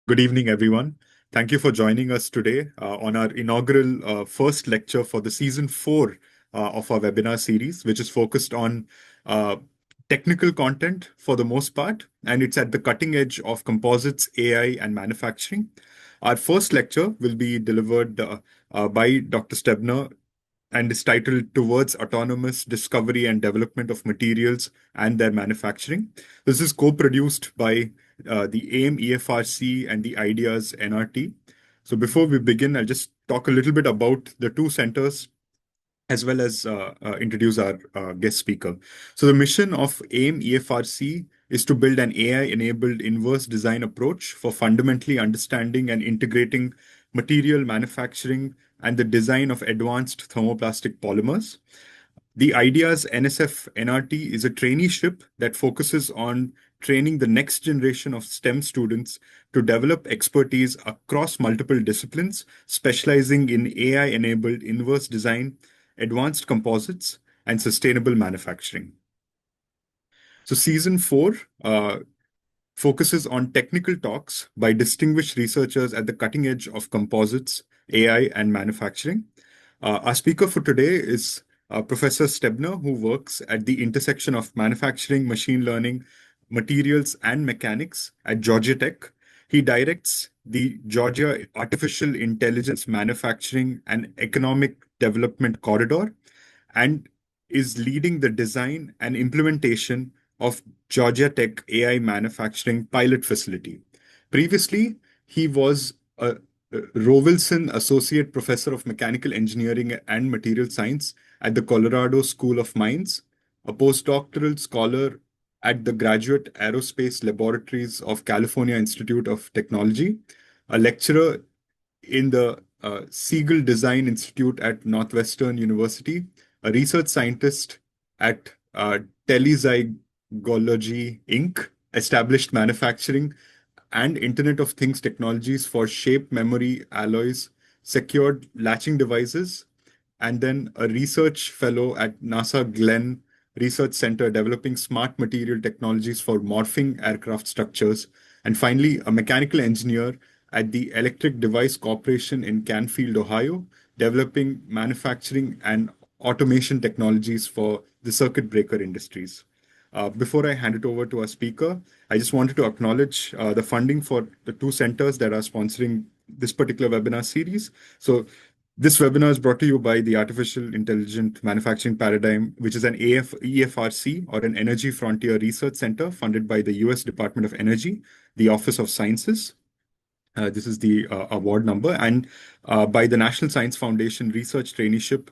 Good evening, everyone. Thank you for joining us today on our inaugural first lecture for the season four of our webinar series, which is focused on uh, technical content for the most part, and it's at the cutting edge of composites, AI, and manufacturing. Our first lecture will be delivered by Dr. Stebner and is titled Towards Autonomous Discovery and Development of Materials and Their Manufacturing. This is co-produced by the AIMEFRC and the IDEAS NRT. So before we begin, I'll just talk a little bit about the two centers as well as introduce our guest speaker. So the mission of AIM-EFRC is to build an AI-enabled inverse design approach for fundamentally understanding and integrating material manufacturing and the design of advanced thermoplastic polymers. The IDEA's NSF NRT is a traineeship that focuses on training the next generation of STEM students to develop expertise across multiple disciplines, specializing in AI-enabled inverse design, advanced composites, and sustainable manufacturing. So season four focuses on technical talks by distinguished researchers at the cutting edge of composites, AI, and manufacturing. Our speaker for today is Professor Stebner, who works at the intersection of manufacturing, machine learning, materials, and mechanics at Georgia Tech. He directs the Georgia Artificial Intelligence Manufacturing and Economic Development Corridor and is leading the design and implementation of Georgia Tech AI manufacturing pilot facility. Previously, he was a Rovilson Associate Professor of Mechanical Engineering and Material Science at the Colorado School of Mines, a postdoctoral scholar at the Graduate Aerospace Laboratories of California Institute of Technology, a lecturer in the Siegel Design Institute at Northwestern University, a research scientist at Telezygology Inc., established manufacturing and Internet of Things technologies for shape memory alloys, secured latching devices, and then a research fellow at NASA Glenn Research Center developing smart material technologies for morphing aircraft structures, and finally, a mechanical engineer at the Electric Device Corporation in Canfield, Ohio, developing manufacturing and automation technologies for the circuit breaker industries. Before I hand it over to our speaker, I just wanted to acknowledge the funding for the two centers that are sponsoring this particular webinar series. So this webinar is brought to you by the Artificial Intelligent Manufacturing Paradigm, which is an EFRC or an Energy Frontier Research Center funded by the US Department of Energy, the Office of Sciences. This is the award number, and by the National Science Foundation Research Traineeship,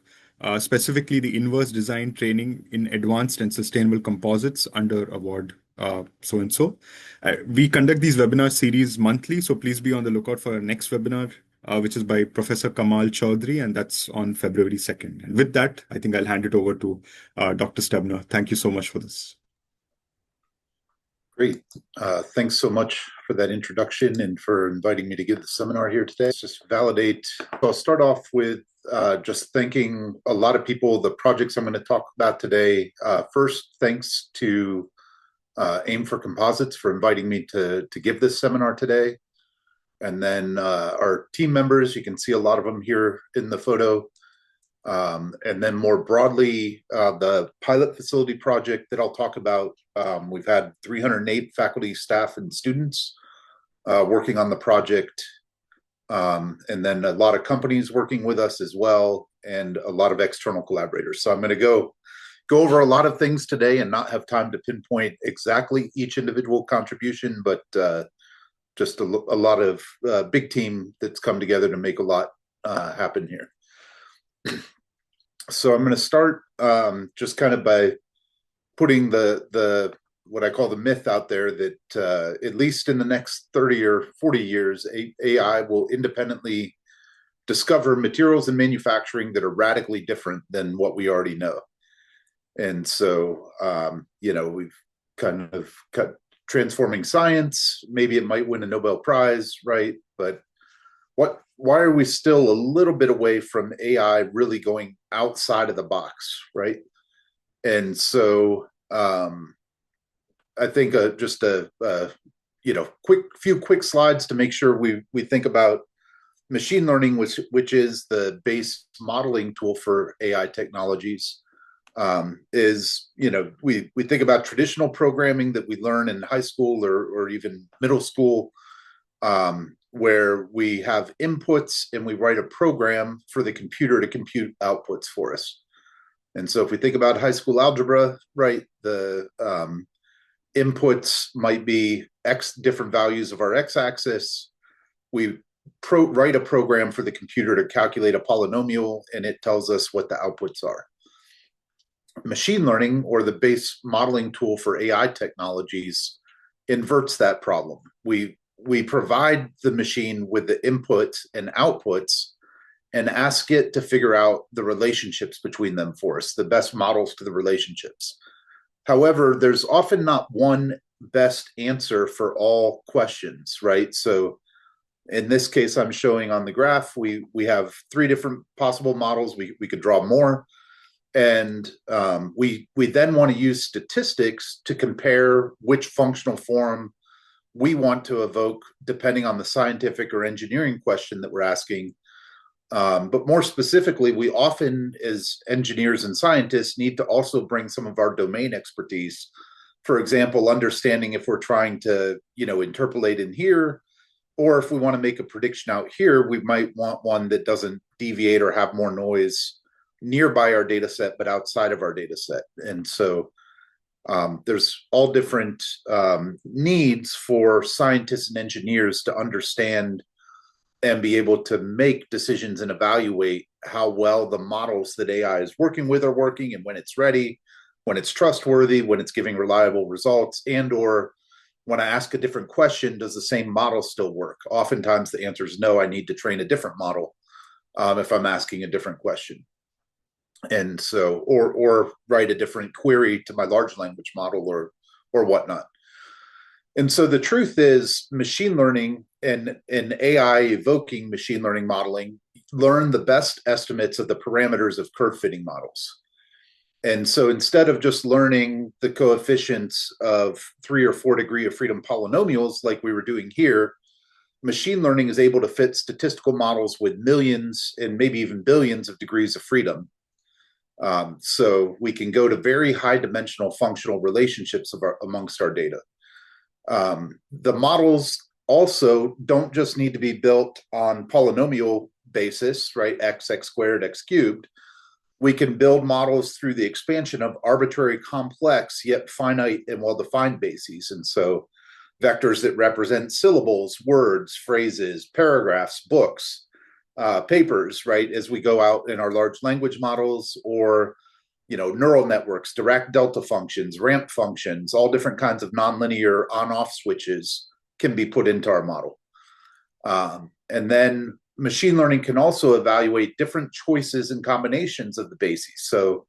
specifically the inverse design training in advanced and sustainable composites under award so and so. We conduct these webinar series monthly, so please be on the lookout for our next webinar, which is by Professor Kamal Chaudhry, and that's on February 2nd. And with that, I think I'll hand it over to Dr. Stebner. Thank you so much for this. Great. Thanks so much for that introduction and for inviting me to give the seminar here today. Let's just validate. I'll start off with just thanking a lot of people, the projects I'm going to talk about today. First, thanks to AIM for Composites for inviting me to give this seminar today. And then our team members, you can see a lot of them here in the photo. And then more broadly, the pilot facility project that I'll talk about, we've had 308 faculty, staff, and students working on the project. And then a lot of companies working with us as well, and a lot of external collaborators. So I'm going to go over a lot of things today and not have time to pinpoint exactly each individual contribution, but just a lot of big team that's come together to make a lot happen here. So I'm going to start just kind of by putting the what I call the myth out there that at least in the next 30 or 40 years, AI will independently discover materials and manufacturing that are radically different than what we already know. And so, we've kind of cut transforming science. Maybe it might win a Nobel Prize, right? But why are we still a little bit away from AI really going outside of the box, right? And so I think just a few quick slides to make sure we think about machine learning, which is the base modeling tool for AI technologies. We think about traditional programming that we learn in high school or even middle school, where we have inputs and we write a program for the computer to compute outputs for us. And so if we think about high school algebra, right, the inputs might be different values of our x-axis. We write a program for the computer to calculate a polynomial, and it tells us what the outputs are. Machine learning, or the base modeling tool for AI technologies, inverts that problem. We provide the machine with the inputs and outputs and ask it to figure out the relationships between them for us, the best models to the relationships. However, there's often not one best answer for all questions, right? So in this case, I'm showing on the graph, we have 3 different possible models. We could draw more. And we then want to use statistics to compare which functional form we want to evoke depending on the scientific or engineering question that we're asking. But more specifically, we often, as engineers and scientists, need to also bring some of our domain expertise. For example, understanding if we're trying to, interpolate in here, or if we want to make a prediction out here, we might want one that doesn't deviate or have more noise nearby our data set, but outside of our data set. And so there's all different needs for scientists and engineers to understand and be able to make decisions and evaluate how well the models that AI is working with are working, and when it's ready, when it's trustworthy, when it's giving reliable results, and or when I ask a different question, does the same model still work? Oftentimes the answer is no, I need to train a different model if I'm asking a different question. And so, or write a different query to my large language model or whatnot. And so the truth is, machine learning and AI evoking machine learning modeling learn the best estimates of the parameters of curve fitting models. And so instead of just learning the coefficients of 3 or 4 degree of freedom polynomials like we were doing here, machine learning is able to fit statistical models with millions and maybe even billions of degrees of freedom. So we can go to very high dimensional functional relationships amongst our data. The models also don't just need to be built on polynomial basis, right? X squared, x cubed. We can build models through the expansion of arbitrary, complex, yet finite and well-defined bases. And so vectors that represent syllables, words, phrases, paragraphs, books, papers, right, as we go out in our large language models, or neural networks, direct delta functions, ramp functions, all different kinds of nonlinear on-off switches can be put into our model. And then machine learning can also evaluate different choices and combinations of the bases. So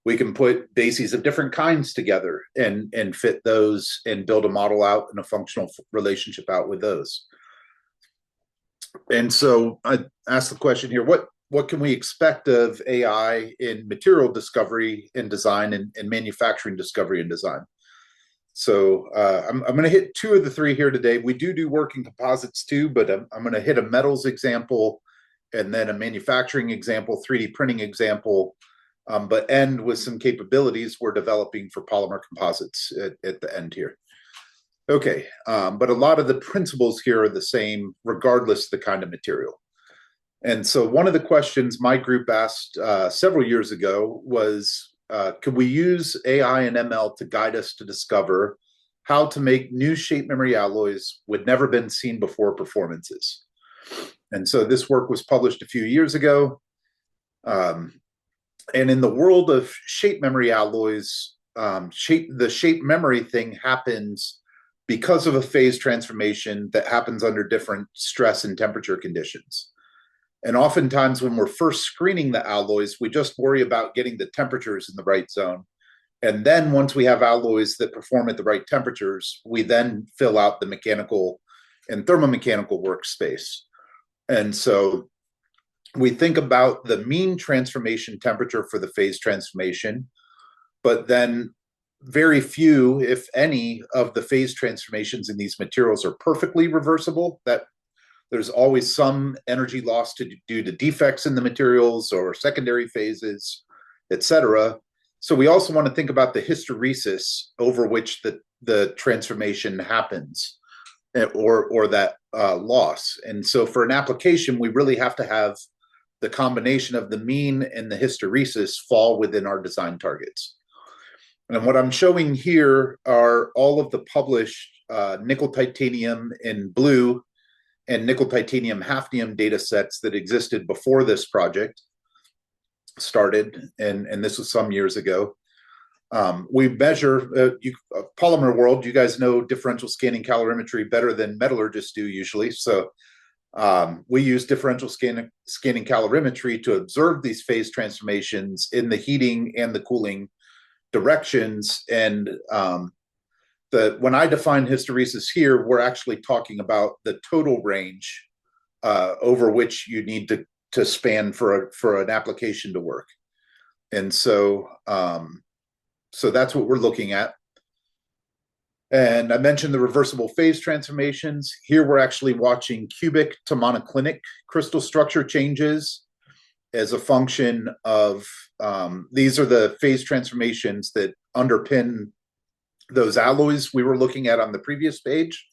we can put bases of different kinds together and fit those and build a model out and a functional relationship out with those. And so I asked the question here, what can we expect of AI in material discovery and design and manufacturing discovery and design? So I'm going to hit 2 of the 3 here today. We do work in composites too, but I'm going to hit a metals example and then a manufacturing example, 3D printing example, but end with some capabilities we're developing for polymer composites at the end here. Okay, but a lot of the principles here are the same regardless of the kind of material. And so one of the questions my group asked several years ago was, could we use AI and ML to guide us to discover how to make new shape memory alloys with never been seen before performances? And so this work was published a few years ago. And in the world of shape memory alloys, the shape memory thing happens because of a phase transformation that happens under different stress and temperature conditions. And oftentimes when we're first screening the alloys, we just worry about getting the temperatures in the right zone. And then once we have alloys that perform at the right temperatures, we then fill out the mechanical and thermomechanical workspace. And so we think about the mean transformation temperature for the phase transformation, but then very few, if any, of the phase transformations in these materials are perfectly reversible. That there's always some energy loss due to defects in the materials or secondary phases, etc. So we also want to think about the hysteresis over which the transformation happens, or that loss. And so for an application, we really have to have the combination of the mean and the hysteresis fall within our design targets. And what I'm showing here are all of the published nickel titanium in blue and nickel titanium hafnium data sets that existed before this project started, and this was some years ago. We measure polymer world. You guys know differential scanning calorimetry better than metallurgists do usually. So we use differential scanning calorimetry to observe these phase transformations in the heating and the cooling directions. And when I define hysteresis here, we're actually talking about the total range over which you need to span for an application to work. And so that's what we're looking at. And I mentioned the reversible phase transformations. Here we're actually watching cubic to monoclinic crystal structure changes as a function of, these are the phase transformations that underpin those alloys we were looking at on the previous page.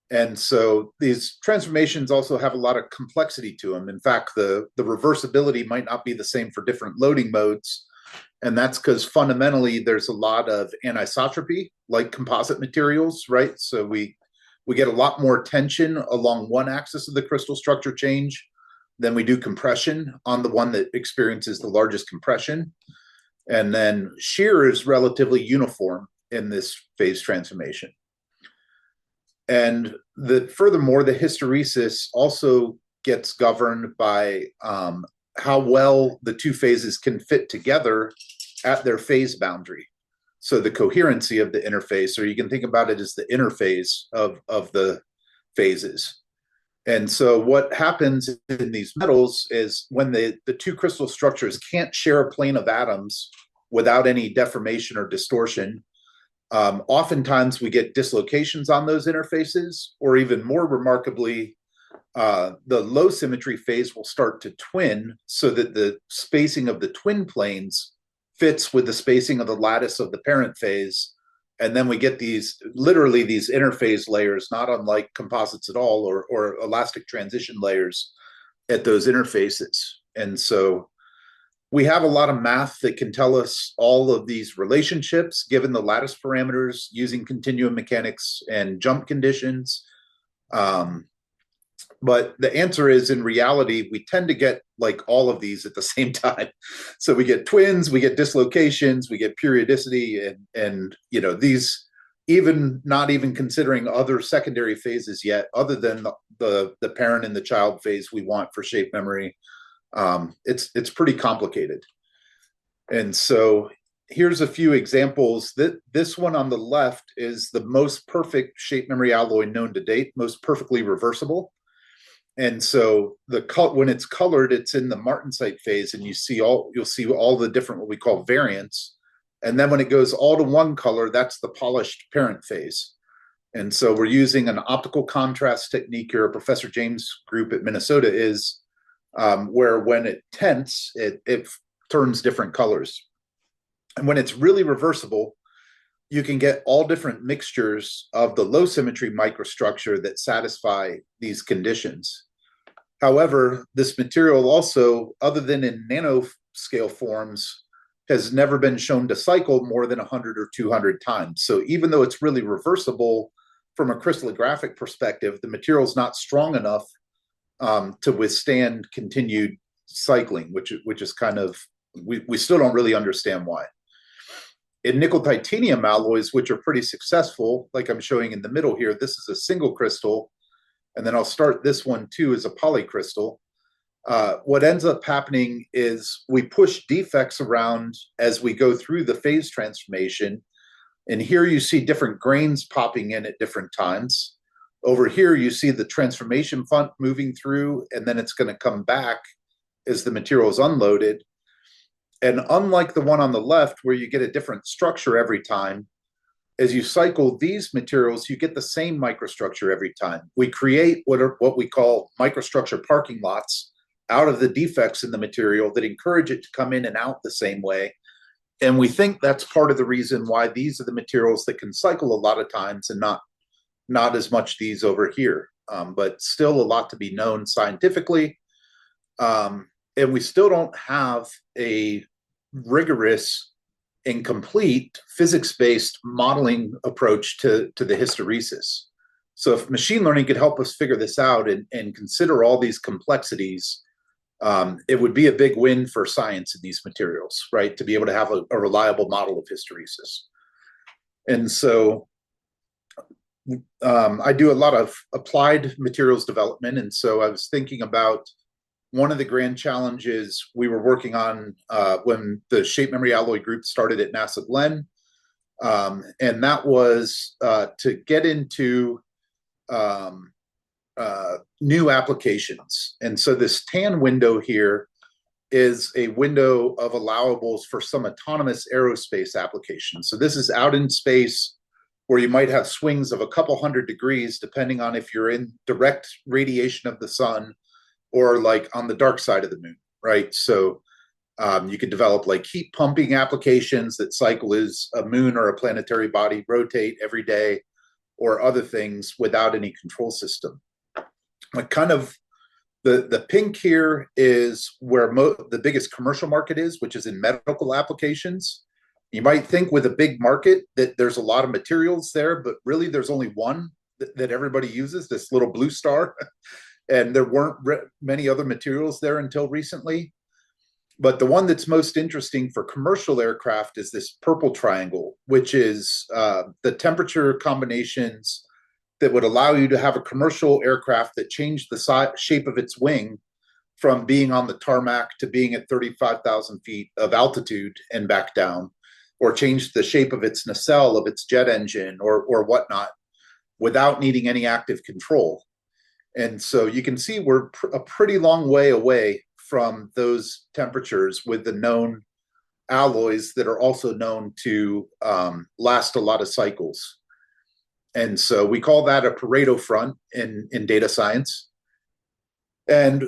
And so these transformations also have a lot of complexity to them. In fact, the reversibility might not be the same for different loading modes. And that's because fundamentally there's a lot of anisotropy, like composite materials, right? So we get a lot more tension along one axis of the crystal structure change than we do compression on the one that experiences the largest compression. And then shear is relatively uniform in this phase transformation. And furthermore, the hysteresis also gets governed by how well the two phases can fit together at their phase boundary. So the coherency of the interface, or you can think about it as the interface of the phases. And so what happens in these metals is when the two crystal structures can't share a plane of atoms without any deformation or distortion, oftentimes we get dislocations on those interfaces, or even more remarkably, the low symmetry phase will start to twin so that the spacing of the twin planes fits with the spacing of the lattice of the parent phase. And then we get literally these interphase layers, not unlike composites at all, or elastic transition layers at those interfaces. And so we have a lot of math that can tell us all of these relationships given the lattice parameters using continuum mechanics and jump conditions. But the answer is, in reality, we tend to get like all of these at the same time. So we get twins, we get dislocations, we get periodicity, and these, even not even considering other secondary phases yet, other than the parent and the child phase we want for shape memory. It's pretty complicated. And so here's a few examples. This one on the left is the most perfect shape memory alloy known to date, most perfectly reversible. And so when it's colored, it's in the martensite phase, and you'll see all the different what we call variants. And then when it goes all to one color, that's the polished parent phase. And so we're using an optical contrast technique here. Professor James' group at Minnesota is where when it tints, it turns different colors. And when it's really reversible, you can get all different mixtures of the low symmetry microstructure that satisfy these conditions. However, this material also, other than in nanoscale forms, has never been shown to cycle more than 100 or 200 times. So even though it's really reversible from a crystallographic perspective, the material is not strong enough to withstand continued cycling, which is kind of, we still don't really understand why. In nickel titanium alloys, which are pretty successful, like I'm showing in the middle here, this is a single crystal, and then I'll start this one too as a polycrystal. What ends up happening is we push defects around as we go through the phase transformation, and here you see different grains popping in at different times. Over here, you see the transformation font moving through, and then it's going to come back as the material is unloaded. And unlike the one on the left, where you get a different structure every time, as you cycle these materials, you get the same microstructure every time. We create what we call microstructure parking lots out of the defects in the material that encourage it to come in and out the same way. And we think that's part of the reason why these are the materials that can cycle a lot of times and not as much these over here. But still a lot to be known scientifically. And we still don't have a rigorous and complete physics-based modeling approach to the hysteresis. So if machine learning could help us figure this out and consider all these complexities, it would be a big win for science in these materials, right? To be able to have a reliable model of hysteresis. And so I do a lot of applied materials development. And so I was thinking about one of the grand challenges we were working on when the shape memory alloy group started at NASA Glenn. And that was to get into new applications. And so this tan window here is a window of allowables for some autonomous aerospace applications. So this is out in space where you might have swings of a couple hundred degrees, depending on if you're in direct radiation of the sun or like on the dark side of the moon, right? So you could develop like heat pumping applications that cycle as a moon or a planetary body rotate every day, or other things without any control system. Like kind of the pink here is where the biggest commercial market is, which is in medical applications. You might think with a big market that there's a lot of materials there, but really there's only one that everybody uses, this little blue star. And there weren't many other materials there until recently. But the one that's most interesting for commercial aircraft is this purple triangle, which is the temperature combinations that would allow you to have a commercial aircraft that changed the shape of its wing from being on the tarmac to being at 35,000 feet of altitude and back down, or changed the shape of its nacelle of its jet engine or whatnot without needing any active control. And so you can see we're a pretty long way away from those temperatures with the known alloys that are also known to last a lot of cycles. And so we call that a Pareto front in data science. And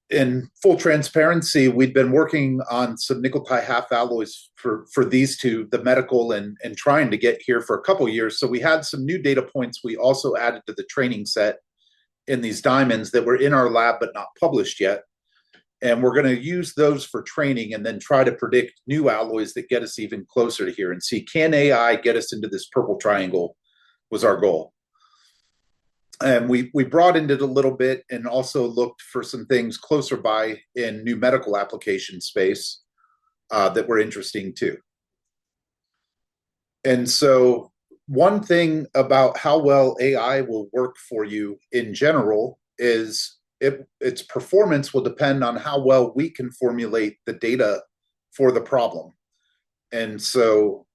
in full transparency, we'd been working on some nickel ti-half alloys for these two, the medical and trying to get here for a couple of years. So we had some new data points we also added to the training set in these diamonds that were in our lab but not published yet. And we're going to use those for training and then try to predict new alloys that get us even closer to here and see, can AI get us into this purple triangle, was our goal. And we broadened it a little bit and also looked for some things closer by in new medical application space that were interesting too. And so one thing about how well AI will work for you in general is its performance will depend on how well we can formulate the data for the problem. And so,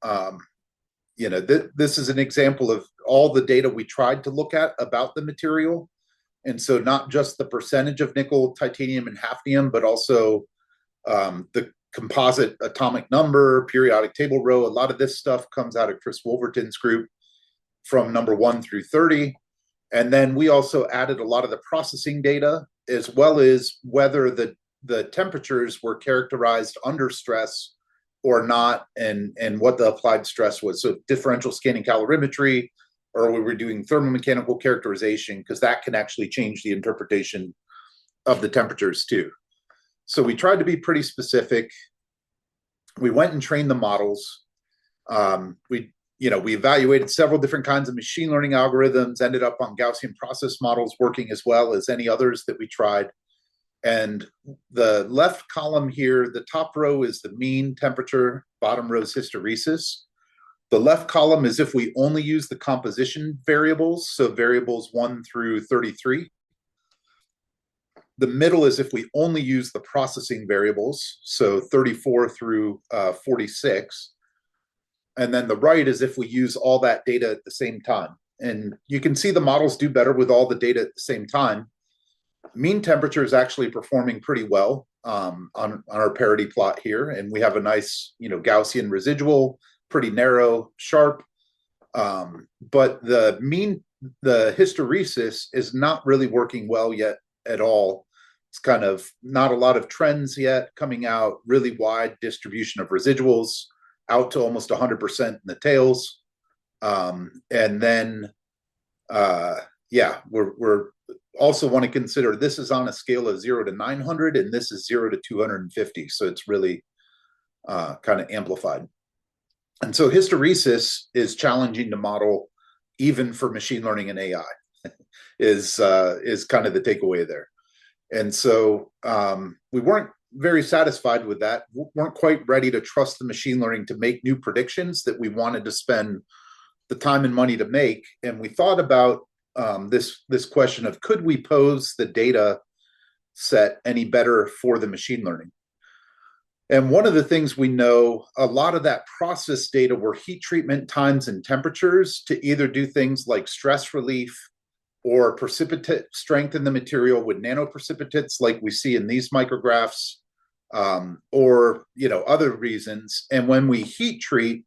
this is an example of all the data we tried to look at about the material. And so not just the percentage of nickel, titanium, and hafnium, but also the composite atomic number, periodic table row. A lot of this stuff comes out of Chris Wolverton's group from number 1 through 30. And then we also added a lot of the processing data, as well as whether the temperatures were characterized under stress or not, and what the applied stress was. So differential scanning calorimetry, or we were doing thermomechanical characterization, because that can actually change the interpretation of the temperatures too. So we tried to be pretty specific. We went and trained the models. We evaluated several different kinds of machine learning algorithms, ended up on Gaussian process models working as well as any others that we tried. And the left column here, the top row is the mean temperature, bottom row is hysteresis. The left column is if we only use the composition variables, so variables 1 through 33. The middle is if we only use the processing variables, so 34 through 46. And then the right is if we use all that data at the same time. And you can see the models do better with all the data at the same time. Mean temperature is actually performing pretty well on our parity plot here, and we have a nice, Gaussian residual, pretty narrow, sharp. But the hysteresis is not really working well yet at all. It's kind of not a lot of trends yet coming out, really wide distribution of residuals out to almost 100% in the tails. And then, we're also want to consider this is on a scale of 0 to 900, and this is 0 to 250. So it's really kind of amplified. And so hysteresis is challenging to model even for machine learning and AI is kind of the takeaway there. And so we weren't very satisfied with that, weren't quite ready to trust the machine learning to make new predictions that we wanted to spend the time and money to make. And we thought about this question of, could we pose the data set any better for the machine learning? And one of the things we know, a lot of that process data were heat treatment times and temperatures to either do things like stress relief or precipitate strength in the material with nanoprecipitates like we see in these micrographs, or other reasons. And when we heat treat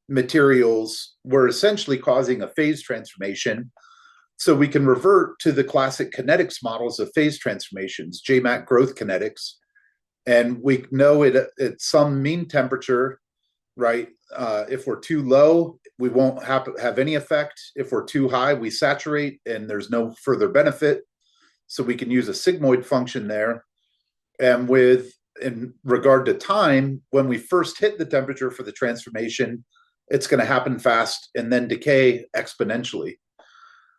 materials, we're essentially causing a phase transformation. So we can revert to the classic kinetics models of phase transformations, JMAC growth kinetics. And we know it at some mean temperature, right? If we're too low, we won't have any effect. If we're too high, we saturate and there's no further benefit. So we can use a sigmoid function there. And in regard to time, when we first hit the temperature for the transformation, it's going to happen fast and then decay exponentially.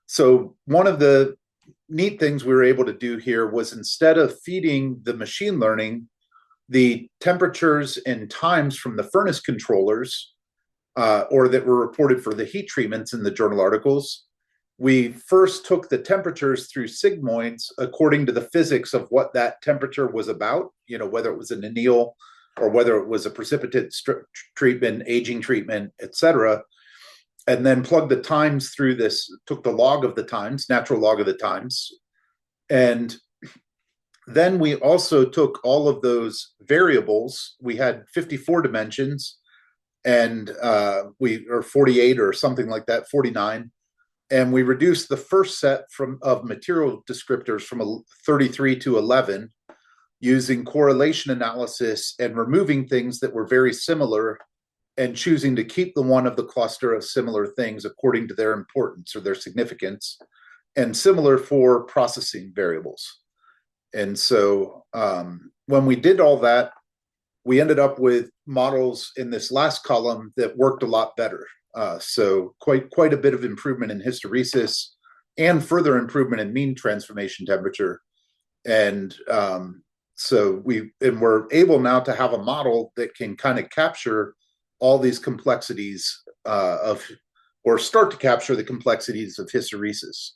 So one of the neat things we were able to do here was, instead of feeding the machine learning the temperatures and times from the furnace controllers, or that were reported for the heat treatments in the journal articles, we first took the temperatures through sigmoids according to the physics of what that temperature was about, whether it was an anneal or whether it was a precipitate treatment, aging treatment, etc. And then plugged the times through this, took the log of the times, natural log of the times. And then we also took all of those variables. We had 54 dimensions, and or 48 or something like that, 49. And we reduced the first set of material descriptors from 33 to 11 using correlation analysis and removing things that were very similar and choosing to keep the one of the cluster of similar things according to their importance or their significance, and similar for processing variables. And so when we did all that, we ended up with models in this last column that worked a lot better. So quite a bit of improvement in hysteresis and further improvement in mean transformation temperature. And so we're able now to have a model that can kind of capture all these complexities or start to capture the complexities of hysteresis.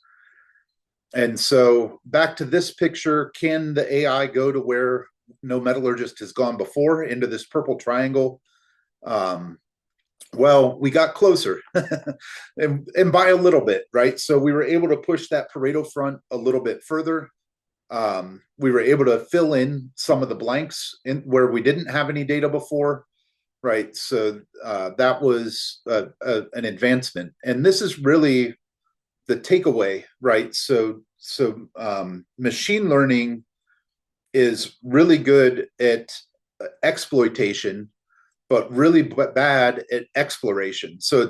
And so back to this picture, can the AI go to where no metallurgist has gone before, into this purple triangle? Well, we got closer and by a little bit, right? So we were able to push that Pareto front a little bit further. We were able to fill in some of the blanks where we didn't have any data before, right? So that was an advancement. And this is really the takeaway, right? So machine learning is really good at exploitation, but really bad at exploration. So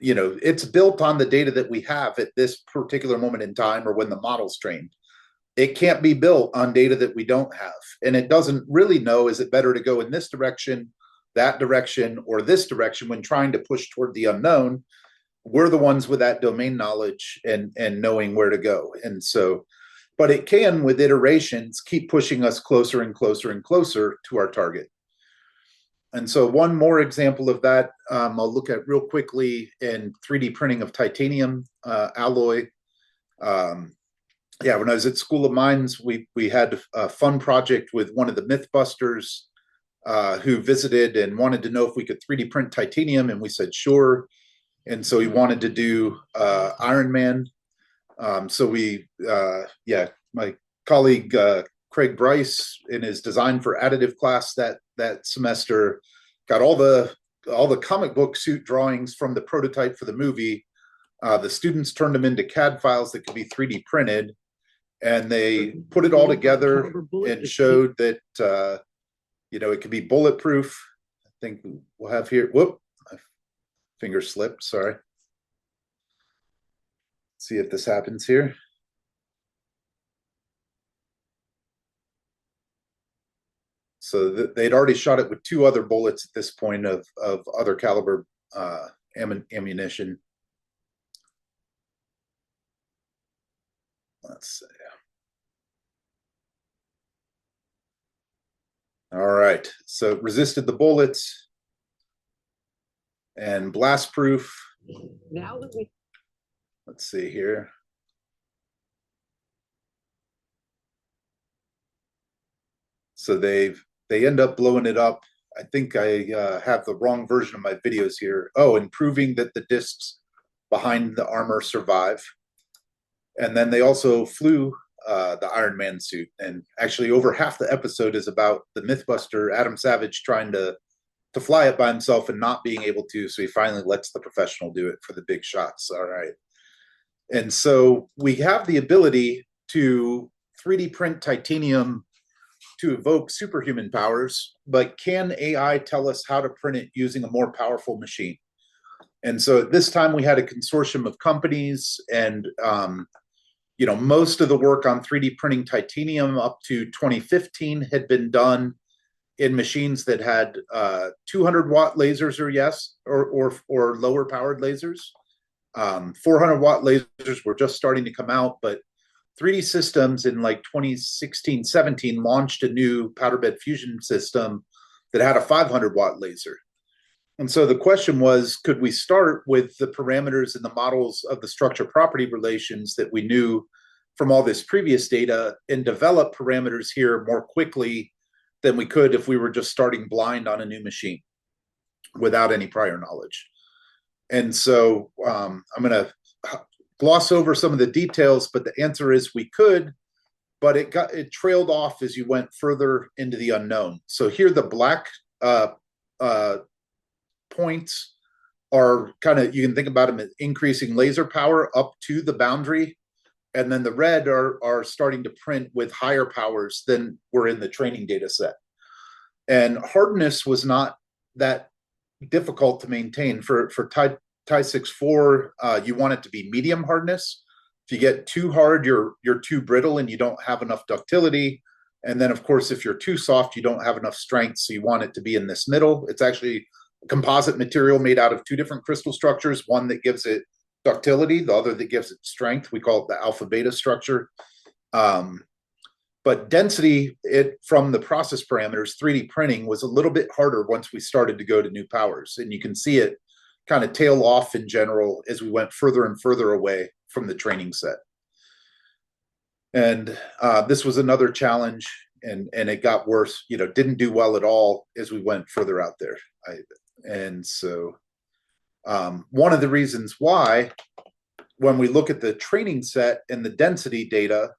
it's built on the data that we have at this particular moment in time, or when the model's trained. It can't be built on data that we don't have, and it doesn't really know, is it better to go in this direction, that direction, or this direction when trying to push toward the unknown. We're the ones with that domain knowledge and knowing where to go. And so, but it can, with iterations, keep pushing us closer and closer and closer to our target. And so one more example of that, I'll look at real quickly in 3D printing of titanium alloy. When I was at School of Mines, we had a fun project with one of the Mythbusters who visited and wanted to know if we could 3D print titanium, and we said sure. And so he wanted to do Iron Man. So my colleague Craig Bryce, in his design for additive class that semester, got all the comic book suit drawings from the prototype for the movie. The students turned them into CAD files that could be 3D printed, and they put it all together and showed that it could be bulletproof. I think we'll have here. Whoop, my finger slipped. Sorry. Let's see if this happens here. So they'd already shot it with 2 other bullets at this point of other caliber ammunition. Let's see. All right. So resisted the bullets and blast proof. Now let's see here. So they end up blowing it up. I think I have the wrong version of my videos here. Oh, and proving that the discs behind the armor survive. And then they also flew the Iron Man suit. And actually over half the episode is about the Mythbuster, Adam Savage, trying to fly it by himself and not being able to. So he finally lets the professional do it for the big shots. All right. And so we have the ability to 3D print titanium to evoke superhuman powers, but can AI tell us how to print it using a more powerful machine? And so at this time we had a consortium of companies, and most of the work on 3D printing titanium up to 2015 had been done in machines that had 200-watt lasers or lower powered lasers. 400-watt lasers were just starting to come out, but 3D Systems in like 2016-17 launched a new powder bed fusion system that had a 500-watt laser. And so the question was, could we start with the parameters and the models of the structure property relations that we knew from all this previous data and develop parameters here more quickly than we could if we were just starting blind on a new machine without any prior knowledge? And so I'm going to gloss over some of the details, but the answer is we could, but it trailed off as you went further into the unknown. So here the black points are kind of, you can think about them as increasing laser power up to the boundary, and then the red are starting to print with higher powers than were in the training data set. And hardness was not that difficult to maintain. For Ti-6-4, you want it to be medium hardness. If you get too hard, you're too brittle and you don't have enough ductility. And then, of course, if you're too soft, you don't have enough strength. So you want it to be in this middle. It's actually a composite material made out of 2 different crystal structures, one that gives it ductility, the other that gives it strength. We call it the alpha beta structure. But density, from the process parameters, 3D printing was a little bit harder once we started to go to new powers. And you can see it kind of tail off in general as we went further and further away from the training set. And this was another challenge, and it got worse, didn't do well at all as we went further out there. And so one of the reasons why, when we look at the training set and the density data,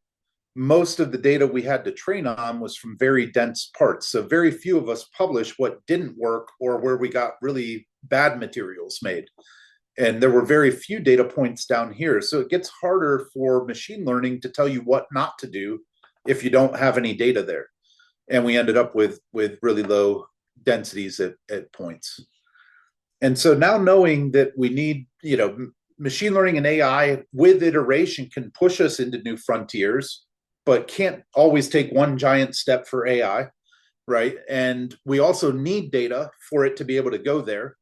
most of the data we had to train on was from very dense parts. So very few of us published what didn't work or where we got really bad materials made. And there were very few data points down here. So it gets harder for machine learning to tell you what not to do if you don't have any data there. And we ended up with really low densities at points. And so now knowing that we need, machine learning and AI with iteration can push us into new frontiers, but can't always take one giant step for AI, right? And we also need data for it to be able to go there.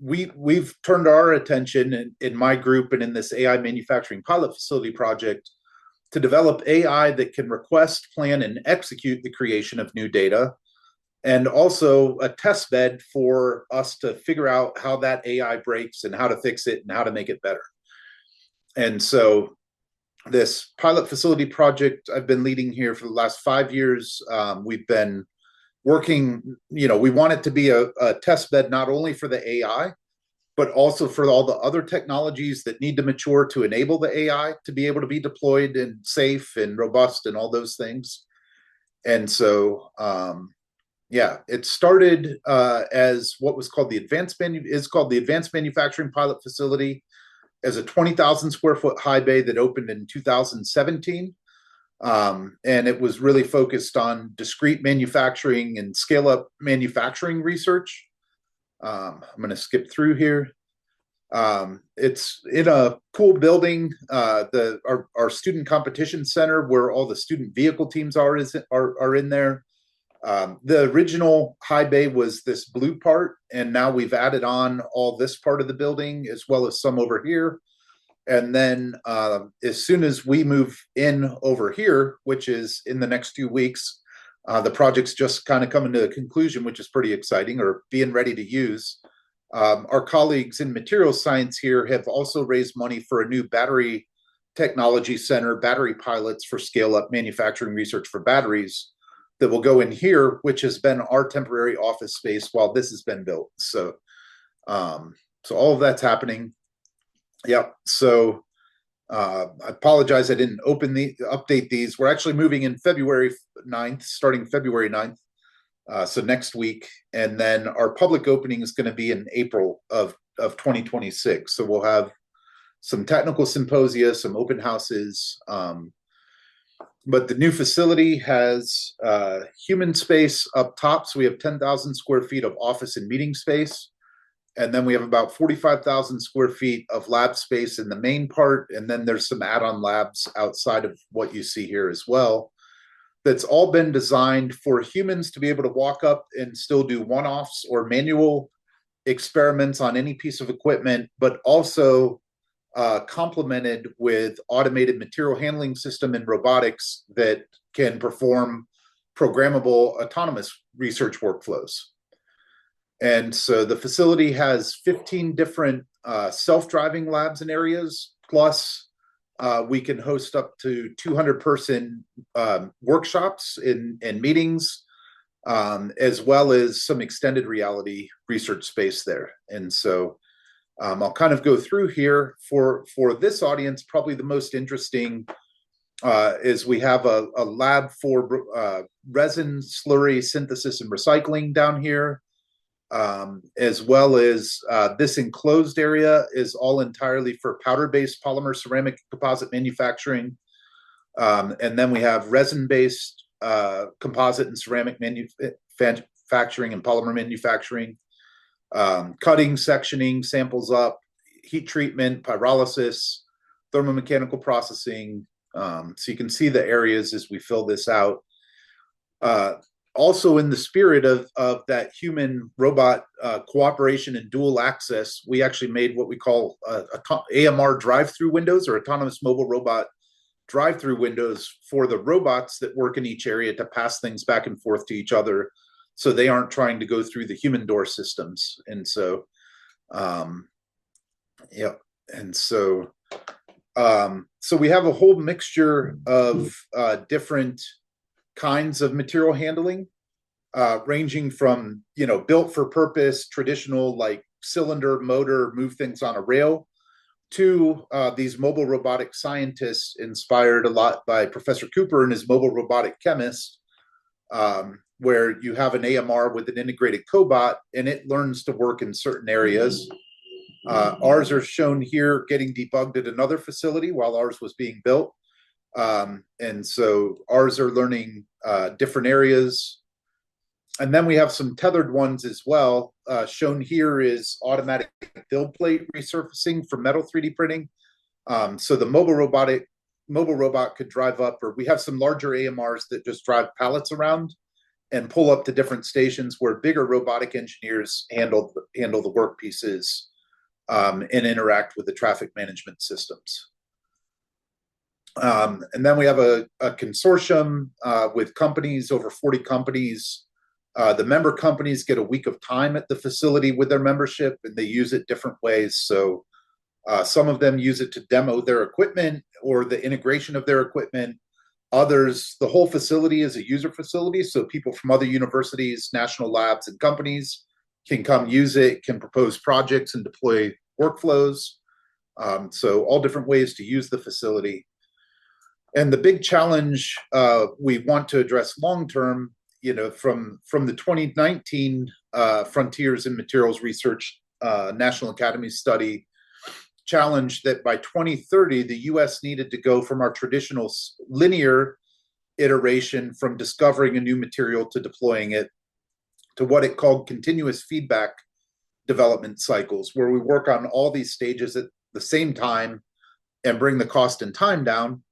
We've turned our attention in my group and in this AI manufacturing pilot facility project to develop AI that can request, plan, and execute the creation of new data, and also a test bed for us to figure out how that AI breaks and how to fix it and how to make it better. And so this pilot facility project I've been leading here for the last 5 years, we've been working, we want it to be a test bed not only for the AI, but also for all the other technologies that need to mature to enable the AI to be able to be deployed and safe and robust and all those things. And so, yeah, it started as what was called the Advanced Manufacturing Pilot Facility, as a 20,000 square foot high bay that opened in 2017. And it was really focused on discrete manufacturing and scale up manufacturing research. I'm going to skip through here. It's in a cool building, our student competition center, where all the student vehicle teams are in there. The original high bay was this blue part, and now we've added on all this part of the building as well as some over here. And then as soon as we move in over here, which is in the next few weeks, the project's just kind of coming to a conclusion, which is pretty exciting, or being ready to use. Our colleagues in materials science here have also raised money for a new battery technology center, battery pilots for scale up manufacturing research for batteries, that will go in here, which has been our temporary office space while this has been built. So all of that's happening. Yep. So I apologize, I didn't update these. We're actually moving in February 9th, starting February 9th. So next week. And then our public opening is going to be in April of 2026. So we'll have some technical symposia, some open houses. But the new facility has human space up top. So we have 10,000 square feet of office and meeting space. And then we have about 45,000 square feet of lab space in the main part. And then there's some add-on labs outside of what you see here as well. That's all been designed for humans to be able to walk up and still do one-offs or manual experiments on any piece of equipment, but also complemented with automated material handling system and robotics that can perform programmable autonomous research workflows. And so the facility has 15 different self-driving labs and areas, plus we can host up to 200-person workshops and meetings, as well as some extended reality research space there. And so I'll kind of go through here for this audience. Probably the most interesting is we have a lab for resin slurry synthesis and recycling down here. As well as this enclosed area is all entirely for powder-based polymer ceramic composite manufacturing. And then we have resin-based composite and ceramic manufacturing and polymer manufacturing, cutting, sectioning, samples up, heat treatment, pyrolysis, thermomechanical processing. So you can see the areas as we fill this out. Also, in the spirit of that human robot cooperation and dual access, we actually made what we call AMR drive-through windows, or autonomous mobile robot drive-through windows, for the robots that work in each area to pass things back and forth to each other, so they aren't trying to go through the human door systems. And so, yeah, and so we have a whole mixture of different kinds of material handling, ranging from, built for purpose, traditional like cylinder motor, move things on a rail, to these mobile robotic scientists inspired a lot by Professor Cooper and his mobile robotic chemist, where you have an AMR with an integrated cobot and it learns to work in certain areas. Ours are shown here getting debugged at another facility while ours was being built. And so ours are learning different areas. And then we have some tethered ones as well. Shown here is automatic build plate resurfacing for metal 3D printing. So the mobile robot could drive up, or we have some larger AMRs that just drive pallets around and pull up to different stations where bigger robotic engineers handle the work pieces and interact with the traffic management systems. And then we have a consortium with companies, over 40 companies. The member companies get a week of time at the facility with their membership, and they use it different ways. So some of them use it to demo their equipment or the integration of their equipment. Others, the whole facility is a user facility. So people from other universities, national labs, and companies can come use it, can propose projects and deploy workflows. So all different ways to use the facility. And the big challenge we want to address long term, from the 2019 Frontiers in Materials Research National Academy study, challenge that by 2030, the US needed to go from our traditional linear iteration from discovering a new material to deploying it to what it called continuous feedback development cycles, where we work on all these stages at the same time and bring the cost and time down.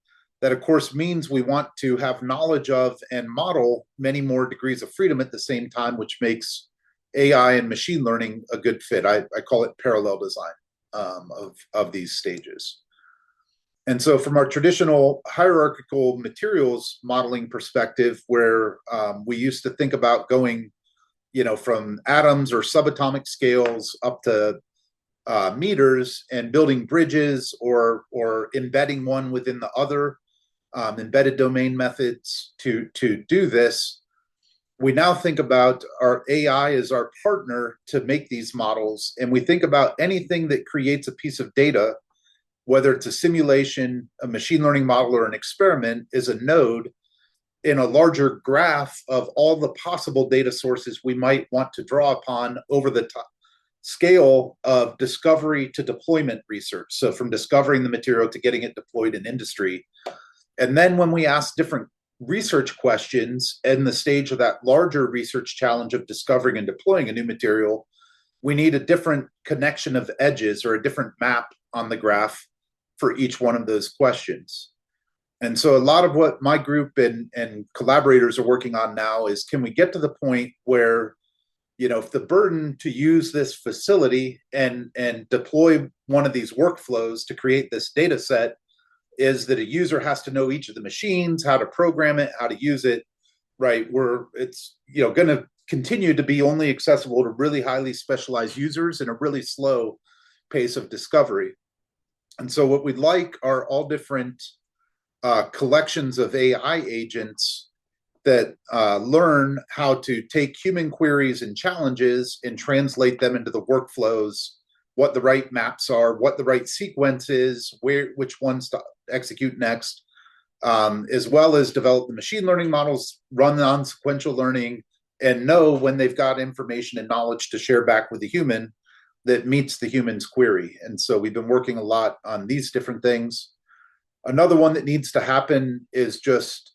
That, of course, means we want to have knowledge of and model many more degrees of freedom at the same time, which makes AI and machine learning a good fit. I call it parallel design of these stages. And so from our traditional hierarchical materials modeling perspective, where we used to think about going, from atoms or subatomic scales up to meters and building bridges or embedding one within the other, embedded domain methods to do this, we now think about our AI as our partner to make these models. And we think about anything that creates a piece of data, whether it's a simulation, a machine learning model, or an experiment, is a node in a larger graph of all the possible data sources we might want to draw upon over the scale of discovery to deployment research. So from discovering the material to getting it deployed in industry. And then when we ask different research questions in the stage of that larger research challenge of discovering and deploying a new material, we need a different connection of edges or a different map on the graph for each one of those questions. And so a lot of what my group and collaborators are working on now is, can we get to the point where, if the burden to use this facility and deploy one of these workflows to create this data set is that a user has to know each of the machines, how to program it, how to use it, right? Where it's, going to continue to be only accessible to really highly specialized users in a really slow pace of discovery. And so what we'd like are all different collections of AI agents that learn how to take human queries and challenges and translate them into the workflows, what the right maps are, what the right sequence is, which ones to execute next, as well as develop the machine learning models, run on sequential learning, and know when they've got information and knowledge to share back with the human that meets the human's query. And so we've been working a lot on these different things. Another one that needs to happen is just,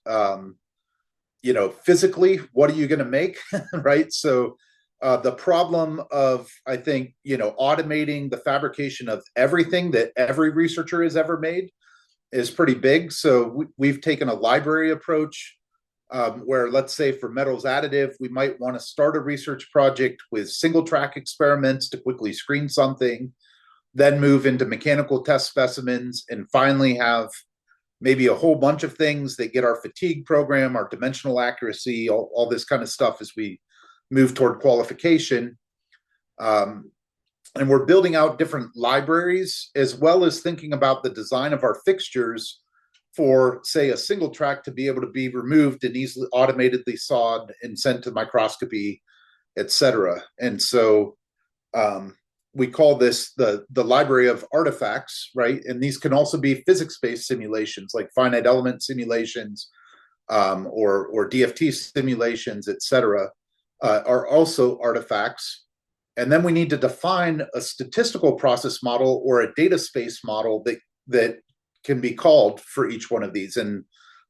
physically, what are you going to make, right? So the problem of, I think, automating the fabrication of everything that every researcher has ever made is pretty big. So we've taken a library approach where, let's say for metals additive, we might want to start a research project with single track experiments to quickly screen something, then move into mechanical test specimens, and finally have maybe a whole bunch of things that get our fatigue program, our dimensional accuracy, all this kind of stuff as we move toward qualification. And we're building out different libraries, as well as thinking about the design of our fixtures for, say, a single track to be able to be removed and easily automatedly sawed and sent to microscopy, et cetera. And so we call this the library of artifacts, right? And these can also be physics-based simulations, like finite element simulations or DFT simulations, et cetera, are also artifacts. And then we need to define a statistical process model or a data space model that can be called for each one of these. And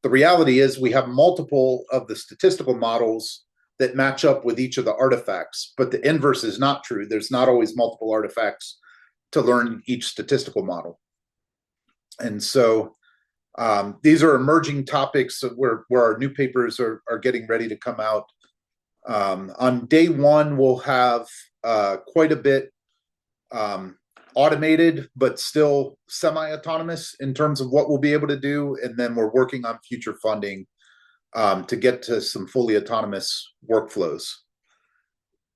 the reality is we have multiple of the statistical models that match up with each of the artifacts, but the inverse is not true. There's not always multiple artifacts to learn each statistical model. And so these are emerging topics where our new papers are getting ready to come out. On day one, we'll have quite a bit automated, but still semi-autonomous in terms of what we'll be able to do. And then we're working on future funding to get to some fully autonomous workflows.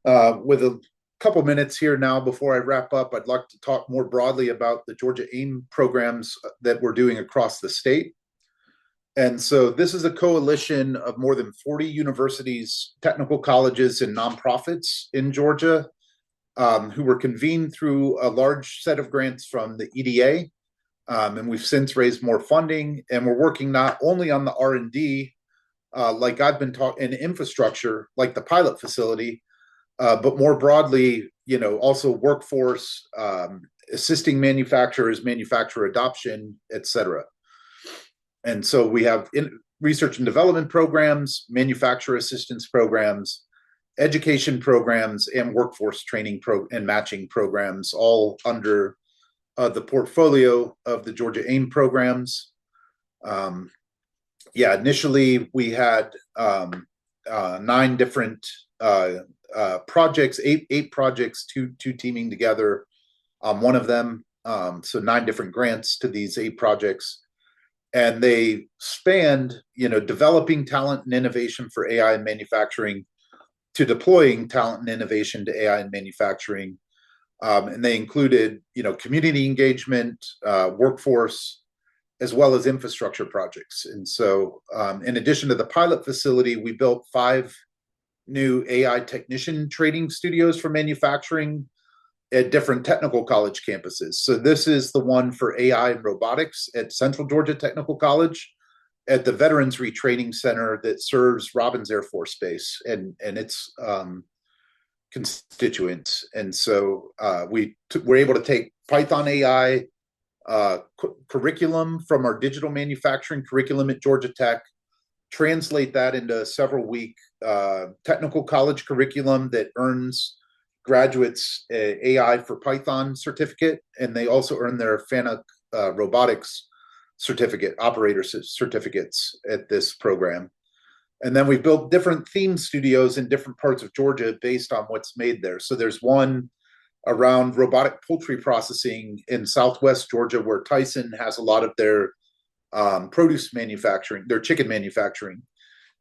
With a couple minutes here now before I wrap up, I'd like to talk more broadly about the Georgia AIM programs that we're doing across the state. And so this is a coalition of more than 40 universities, technical colleges, and nonprofits in Georgia who were convened through a large set of grants from the EDA. And we've since raised more funding, and we're working not only on the R&D, like I've been talking, in infrastructure, like the pilot facility, but more broadly, also workforce, assisting manufacturers, manufacturer adoption, et cetera. And so we have research and development programs, manufacturer assistance programs, education programs, and workforce training and matching programs, all under the portfolio of the Georgia AIM programs. Initially we had 9 different projects, eight projects, two teaming together. One of them, so 9 different grants to these 8 projects, and they spanned, developing talent and innovation for AI in manufacturing to deploying talent and innovation to AI in manufacturing. And they included, community engagement, workforce, as well as infrastructure projects. And so, in addition to the pilot facility, we built 5 new AI technician training studios for manufacturing at different technical college campuses. So this is the one for AI and robotics at Central Georgia Technical College, at the Veterans Retraining Center that serves Robins Air Force Base and its constituents. And so we were able to take Python AI curriculum from our digital manufacturing curriculum at Georgia Tech, translate that into a several-week technical college curriculum that earns graduates AI for Python certificate, and they also earn their FANUC robotics certificate, operator certificates at this program. And then we've built different theme studios in different parts of Georgia based on what's made there. So there's one around robotic poultry processing in Southwest Georgia, where Tyson has a lot of their produce manufacturing, their chicken manufacturing.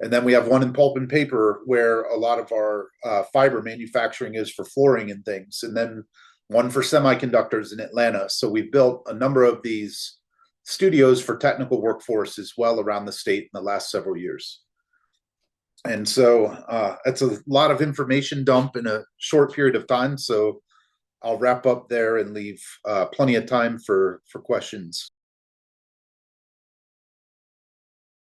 And then we have one in pulp and paper, where a lot of our fiber manufacturing is for flooring and things. And then one for semiconductors in Atlanta. So we've built a number of these studios for technical workforce as well around the state in the last several years. And so it's a lot of information dump in a short period of time. So I'll wrap up there and leave plenty of time for questions.